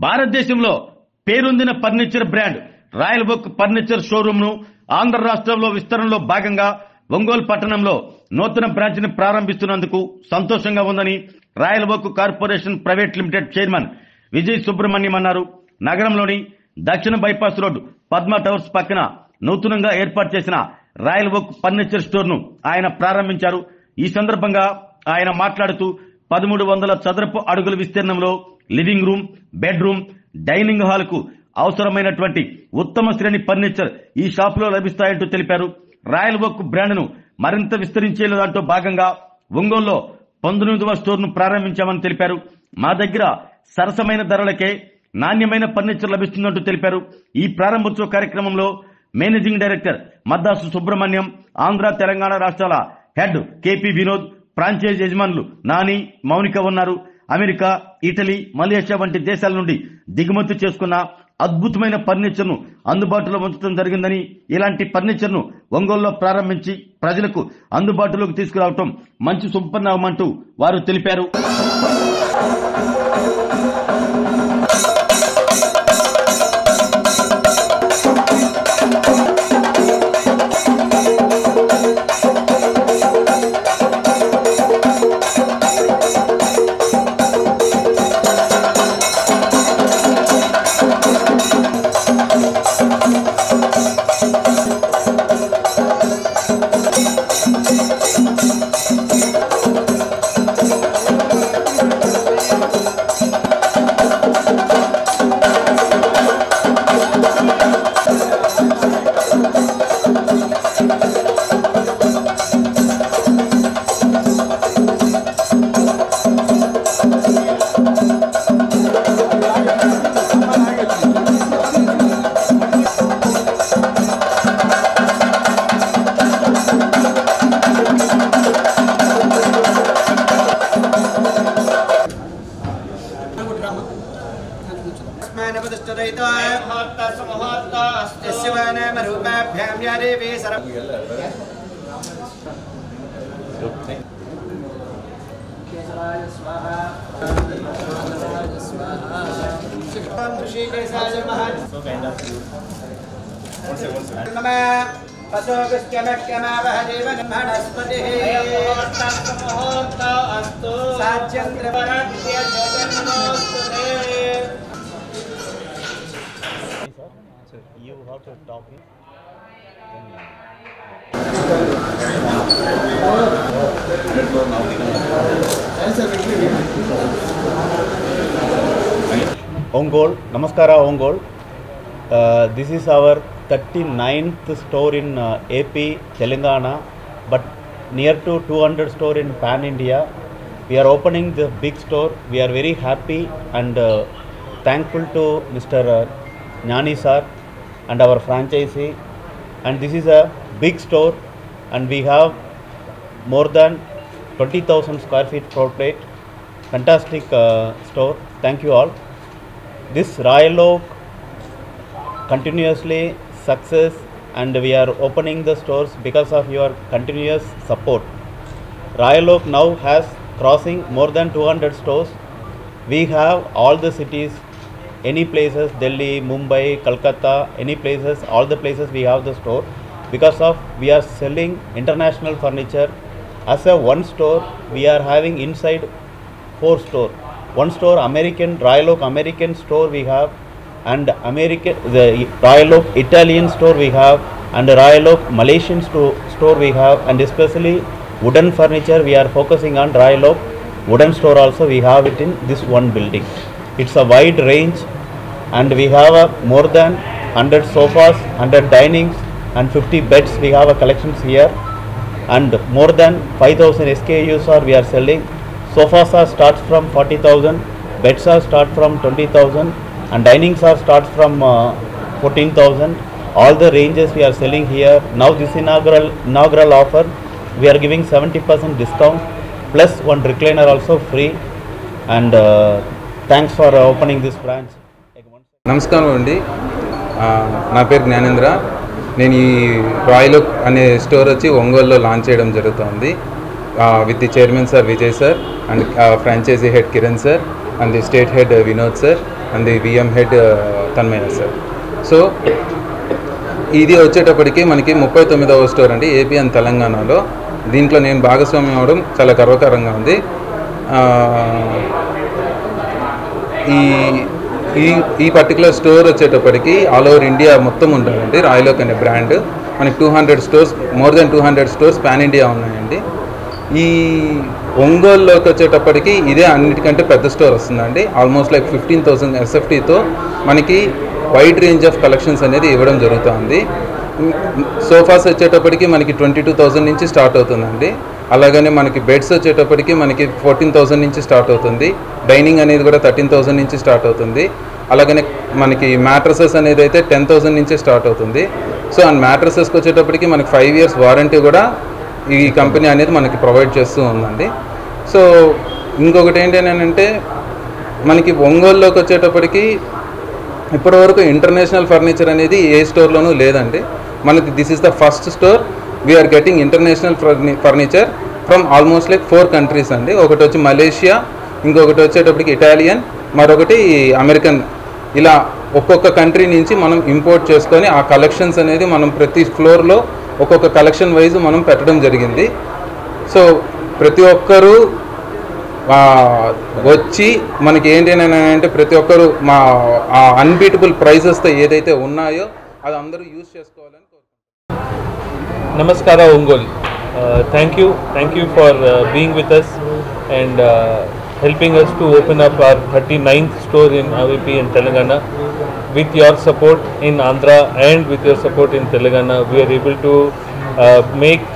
భారతదేశంలో పేరొందిన furniture brand royal ఓక్ ఫర్నిచర్ షోరూమ్ ను ఆంధ్ర రాష్ట్రంలో విస్తరణలో భాగంగా ఒంగోలు పట్టణంలో నూతన బ్రాంచ్ ని ప్రారంభిస్తున్నందుకు సంతోషంగా ఉందని రాయల్ ఓక్ corporation private limited chairman Vijay Subrahmanyam అన్నారు. నగరంలోని దక్షిణ బైపాస్ రోడ్ పద్మ టవర్స్ పక్కన నూతనంగా ఏర్పాటు చేసిన రాయల్ ఓక్ ఫర్నిచర్ స్టోర్ ను ఆయన ప్రారంభించారు. ఈ సందర్భంగా ఆయన మాట్లాడుతూ 1300 చదరపు అడుగుల విస్తీర్ణంలో living room, bedroom, dining hall కు అవసరమైనటువంటి ఉత్తమ శ్రేణి ఫర్నిచర్ ఈ షాప్ లో లభిస్తాయంటూ తెలిపారు. రాయల్ ఓక్ బ్రాండ్ ను మరింత విస్తరించే దాంట్లో భాగంగా ఒంగోలులో 19వ స్టోర్ ను ప్రారంభించామని తెలిపారు. మా దగ్గర సరసమైన ధరలకే నాణ్యమైన ఫర్నిచర్ లభిస్తుందంటూ తెలిపారు. ఈ ప్రారంభోత్సవ కార్యక్రమంలో మేనేజింగ్ డైరెక్టర్ మద్దాసు సుబ్రహ్మణ్యం, ఆంధ్ర తెలంగాణ రాష్ట్రాల హెడ్ కేపీ వినోద్, ఫ్రాంచైజ్ యజమానులు నాని, మౌనిక ఉన్నారు. అమెరికా, ఇటలీ, మలేషియా వంటి దేశాల నుండి దిగుమతి చేసుకున్న అద్భుతమైన ఫర్నిచర్ ను అందుబాటులో ఉంచడం జరిగిందని, ఇలాంటి ఫర్నిచర్ ను ఒంగోలులో ప్రారంభించి ప్రజలకు అందుబాటులోకి తీసుకురావడం మంచి శుభపరిణామమంటూ వారు తెలిపారు. You have to talk in. Ongole, Namaskara Ongole. This is our 39th store in AP, Telangana, but near to 200 store in Pan India. We are opening the big store. We are very happy and thankful to Mr. Gnani sir and our franchisee, and this is a big store and we have more than 20,000 square feet floor plate. Fantastic store. Thank you all. This Royal Oak continuously success and we are opening the stores because of your continuous support. Royal Oak now has crossing more than 200 stores. We have all the cities, any places, Delhi, Mumbai, Kolkata, any places, all the places we have the store. Because of we are selling international furniture. As a one store, we are having inside 4 store. One store American, Royal Oak American store we have, and the Royal Oak Italian store we have, and the Royal Oak Malaysian store we have, and especially wooden furniture we are focusing on Royal Oak wooden store also we have it in this one building. It's a wide range and we have more than 100 sofas, 100 dinings and 50 beds we have a collections here, and more than 5,000 SKUs are we are selling. Sofas are starts from 40,000, beds are start from 20,000 and dinings are starts from 14,000. All the ranges we are selling here. Now this inaugural offer we are giving 70% discount plus one recliner also free, and thanks for opening this branch. నమస్కారం అండి, నా పేరు జ్ఞానేంద్ర. నేను ఈ royal ఓక్ అనే store వచ్చి ఒంగోలులో లాంచ్ చేయడం జరుగుతుంది with the chairman sir Vijay sir and franchisee head Kiran sir and the state head Vinod sir and the VM head Tanmaya sir. So ఇది వచ్చేటప్పటికి మనకి 39వ స్టోర్ అండి ఏపీ అండ్ తెలంగాణలో. దీంట్లో నేను భాగస్వామ్యం అవడం చాలా గర్వకారంగా ఉంది. ఈ పర్టికులర్ స్టోర్ వచ్చేటప్పటికి ఆల్ ఓవర్ ఇండియా మొత్తం ఉంటుందండి. రాయలోక్ అనే బ్రాండ్ మనకి 200 stores, more than 200 stores pan India ఉన్నాయండి. ఈ ఒంగోలులోకి వచ్చేటప్పటికి ఇదే అన్నిటికంటే పెద్ద స్టోర్ వస్తుందండి. ఆల్మోస్ట్ లైక్ 15,000 SFTతో మనకి వైడ్ రేంజ్ ఆఫ్ కలెక్షన్స్ అనేది ఇవ్వడం జరుగుతుంది. సోఫాస్ వచ్చేటప్పటికి మనకి 22,000 నుంచి స్టార్ట్ అవుతుందండి. అలాగనే మనకి బెడ్స్ వచ్చేటప్పటికి మనకి 14,000 నుంచి స్టార్ట్ అవుతుంది. డైనింగ్ అనేది కూడా 13,000 నుంచి స్టార్ట్ అవుతుంది. అలాగనే మనకి మ్యాట్రసెస్ అనేది అయితే 10,000 నుంచే స్టార్ట్ అవుతుంది. సో అండ్ మ్యాట్రసెస్కి వచ్చేటప్పటికి మనకి 5 years వారంటీ కూడా ఈ కంపెనీ అనేది మనకి ప్రొవైడ్ చేస్తూ ఉందండి. సో ఇంకొకటి ఏంటంటే మనకి ఒంగోలులోకి వచ్చేటప్పటికి ఇప్పటివరకు ఇంటర్నేషనల్ ఫర్నిచర్ అనేది ఏ స్టోర్లోనూ లేదండి. మనకి this is the first store we're getting international furniture from almost like 4 countries అండి. ఒకటి వచ్చి మలేషియా, ఇంకొకటి వచ్చేటప్పటికి ఇటాలియన్, మరొకటి అమెరికన్. ఇలా ఒక్కొక్క కంట్రీ నుంచి మనం ఇంపోర్ట్ చేసుకొని ఆ కలెక్షన్స్ అనేది మనం ప్రతి ఫ్లోర్లో ఒక్కొక్క కలెక్షన్ వైజ్ మనం పెట్టడం జరిగింది. సో ప్రతి ఒక్కరూ వచ్చి మనకి ఏంటి అంటే ప్రతి ఒక్కరు మా అన్బీటబుల్ ప్రైజెస్తో ఏదైతే ఉన్నాయో అది అందరూ యూజ్ చేసుకోవాలని కోరుకుంటున్నాను. Namaskara Ongol. Thank you for being with us and helping us to open up our 39th store in AVP in Telangana. With your support in Andhra and with your support in Telangana, we are able to make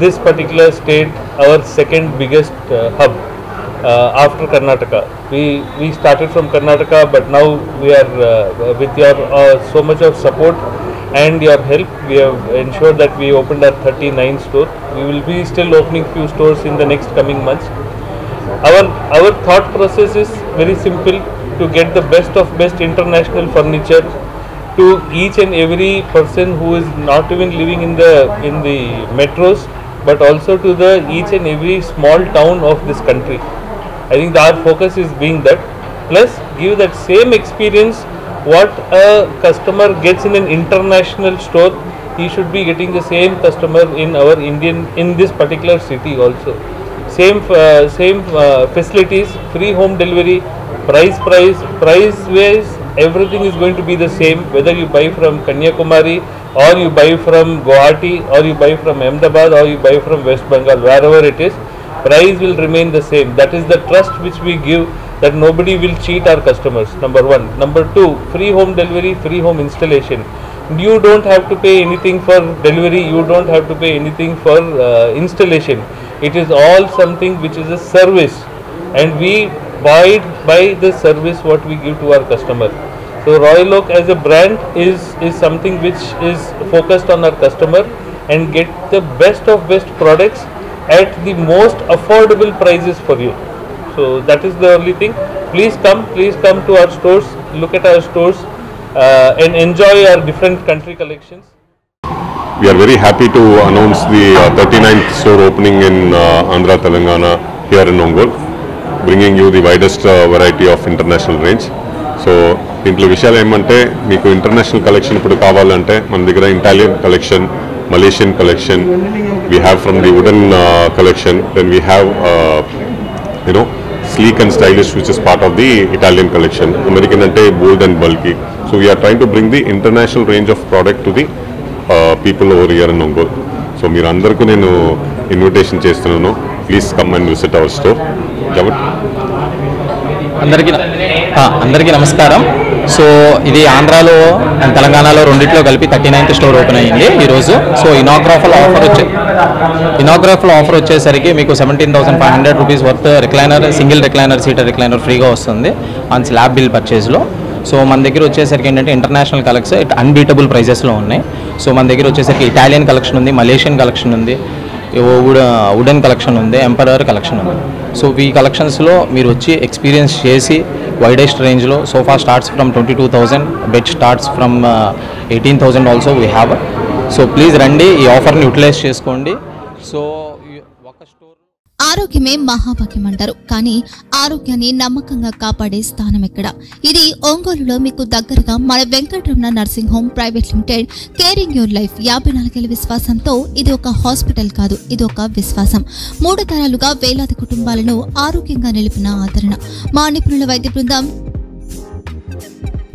this particular state our second biggest hub after Karnataka. We started from Karnataka, but now we are with your so much of support and your help, we have ensured that we opened our 39th store. We will be still opening few stores in the next coming months. Our thought process is very simple: to get the best of best international furniture to each and every person who is not even living in the metros, but also to the each and every small town of this country. I think our focus is being that, plus give that same experience what a customer gets in an international store, he should be getting the same customer in our in this particular city also. Same facilities, free home delivery, price wise everything is going to be the same, whether you buy from Kanyakumari or you buy from Guwahati or you buy from Ahmedabad or you buy from West Bengal, wherever it is, price will remain the same. That is the trust which we give, that nobody will cheat our customers, number 1. Number 2, free home delivery, free home installation. You don't have to pay anything for delivery, you don't have to pay anything for installation. It is all something which is a service, and we abide by the service what we give to our customer. So Royal Oak as a brand is something which is focused on our customer and get the best of best products at the most affordable prices for you. So that is the only thing. Please come to our stores, look at our stores and enjoy our different country collections. We are very happy to announce the 39th store opening in Andhra Telangana here in Ongole, bringing you the widest variety of international range. So దీంట్లో విషయాలు ఏమంటే మీకు international collection ఇప్పుడు కావాలంటే మన దగ్గర Italian collection, Malaysian collection, we have from the wooden collection, then we have sleek and stylish, which is part of the Italian collection. American ante bold and bulky. So we are trying to bring the international range of product to the people over here in Ongole. So మీరు అందరికీ నేను invitation చేస్తున్నాను, please come and visit our store. అందరికీ నమస్కారం. So ఇది ఆంధ్రాలో and తెలంగాణలో రెండిట్లో కలిపి 39th స్టోర్ ఓపెన్ అయ్యింది ఈరోజు. సో ఇనాగ్రాఫల్ ఆఫర్ వచ్చేసరికి మీకు 17,500 rupees worth recliner, single recliner, seater recliner ఫ్రీగా వస్తుంది ఆన్ స్లాబ్ బిల్ పర్చేజ్లో. సో మన దగ్గర వచ్చేసరికి ఏంటంటే ఇంటర్నేషనల్ కలెక్షన్ అన్బీటబుల్ ప్రైజెస్లో ఉన్నాయి. సో మన దగ్గర వచ్చేసరికి ఇటాలియన్ కలెక్షన్ ఉంది, మలేషియన్ కలెక్షన్ ఉంది, వుడెన్ కలెక్షన్ ఉంది, ఎంపరర్ కలెక్షన్ ఉంది. సో ఈ కలెక్షన్స్లో మీరు వచ్చి ఎక్స్పీరియన్స్ చేసి వైడెస్ట్ రేంజ్లో sofa starts from 22,000, bed starts from 18,000 also we have. So please రండి, ఈ ఆఫర్ని యూటిలైజ్ చేసుకోండి. సో ఒక స్టోర్ ఆరోగ్యమే మహాభాగ్యం అంటారు. కానీ ఆరోగ్యాన్ని నమ్మకంగా కాపాడే స్థానం ఎక్కడ? ఇది ఒంగోలులో మీకు దగ్గరగా మన Venkataramana nursing home private limited. Caring your life 54 ఏళ్ల విశ్వాసంతో ఇది ఒక హాస్పిటల్ కాదు, ఇది ఒక విశ్వాసం. 3 తరాలుగా వేలాది కుటుంబాలను ఆరోగ్యంగా నిలిపిన ఆదరణ. మా నిపుణుల వైద్య బృందం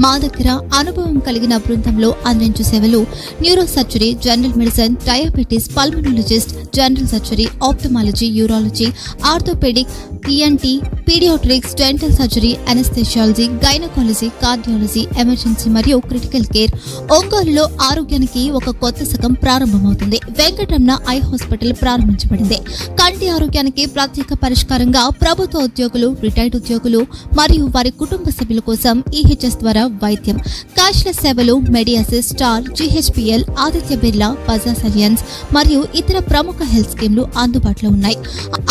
మా దగ్గర అనుభవం కలిగిన బృందంలో అందించే సేవలు neuro surgery, general medicine, diabetes, pulmonologist, general surgery, ophthalmology, urology, orthopaedic, ENT, paediatrics, dental surgery, anaesthesiology, gynaecology, cardiology, emergency మరియు క్రిటికల్ కేర్. ఒంగోలులో ఆరోగ్యానికి ఒక కొత్త శకం ప్రారంభమవుతుంది. వెంకటరమణ ఐ హాస్పిటల్ ప్రారంభించబడింది. కంటి ఆరోగ్యానికి ప్రత్యేక పరిష్కారంగా ప్రభుత్వ ఉద్యోగులు, రిటైర్డ్ ఉద్యోగులు మరియు వారి కుటుంబ సభ్యుల కోసం EHS ద్వారా వైద్యం, క్యాష్లెస్ సేవలు, Medi Assist, Star, GHPL, Aditya Birla, Bajaj Allianz మరియు ఇతర ప్రముఖ హెల్త్ స్కీమ్లు అందుబాటులో ఉన్నాయి.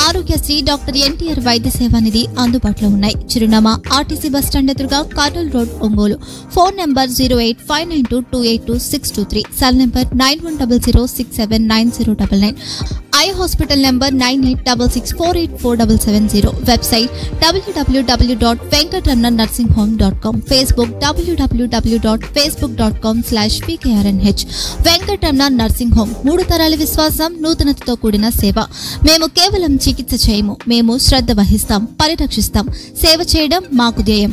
ఆరోగ్యశ్రీ, డాక్టర్ NTR వైద్య సేవా నిధి అందుబాటులో ఉన్నాయి. చిరునామా RTC బస్టాండ్ ఎదురుగా, Kurnool road, Ongole. Phone number 08592282623, cell number 9100679099. Eye hospital number 9866484770. Website www.venkatramananursinghome.com. Facebook www.facebook.com/pkrnh. Venkataramana nursing home, 3 తరాల విశ్వాసం, నూతనతతో కూడిన సేవ. మేము కేవలం చికిత్స చేయము, మేము శ్రద్ధ వహిస్తాం, పరిరక్షిస్తాం. సేవ చేయడం మాకు ధ్యేయం.